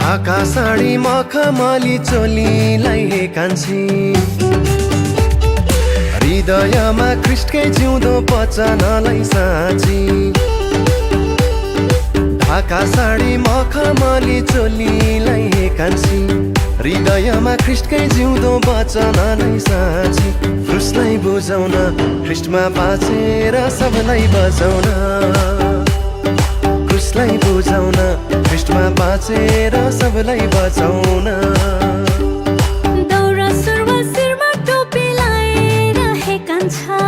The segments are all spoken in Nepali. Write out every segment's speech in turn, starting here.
ढाका साडी मखमली चोलीलाई हे कान्छी, हृदयमा ख्रिस्टकै जिउँदो वचनलाई साँची। ढाका साडी मखमली चोलीलाई हे कान्छी, हृदयमा ख्रिस्टकै जिउँदो वचनलाई साँची। क्रुसलाई बुझाउन, ख्रिस्टमा बाँचेर सबलाई बचाउन। क्रुसलाई बुझाउन, ख्रिस्टमा बाँचेर सबलाई बचाउन। दौरा सुरुवाल शिरमा टोपी लाएर हे कान्छा,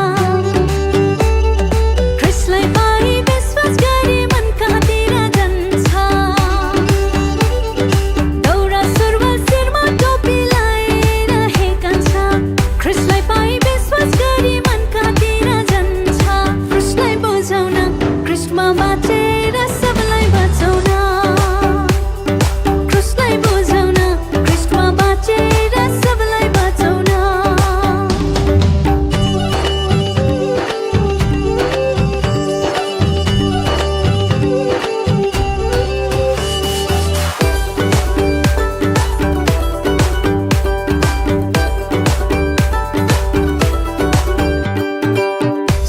ख्रिस्टलाई पाई विश्वास गरी मन कहाँतिर जान्छ। दौरा सुरुवाल शिरमा टोपी लाएर हे कान्छा, ख्रिस्टलाई पाई विश्वास गरी मन कहाँतिर जान्छ। क्रुसलाई बुझाउन, ख्रिस्टमा बाँचेर सबलाई बचाउन। क्रुसलाई बुझाउन, ख्रिस्टमा बाँचेर सबलाई बचाउन।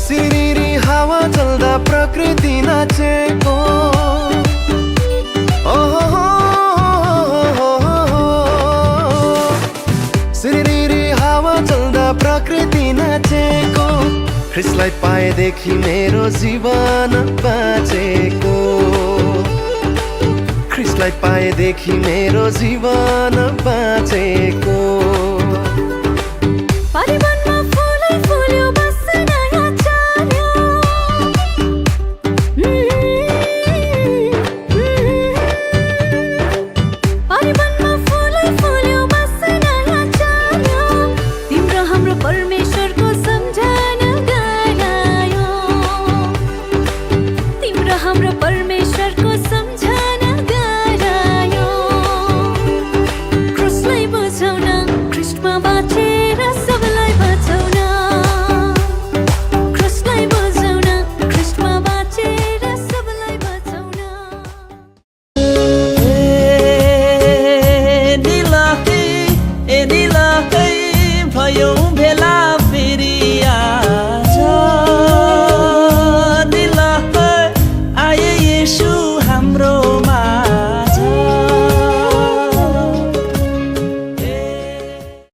सिरिरी हावा चल्दा प्रकृति नाचेको, सिरिरी हावा चल्दा प्रकृति नाचेको। ख्रिस्टलाई पाएदेखि मेरो जीवन बाँचेको। ख्रिस्टलाई पाएदेखि मेरो जीवन बाँचेको।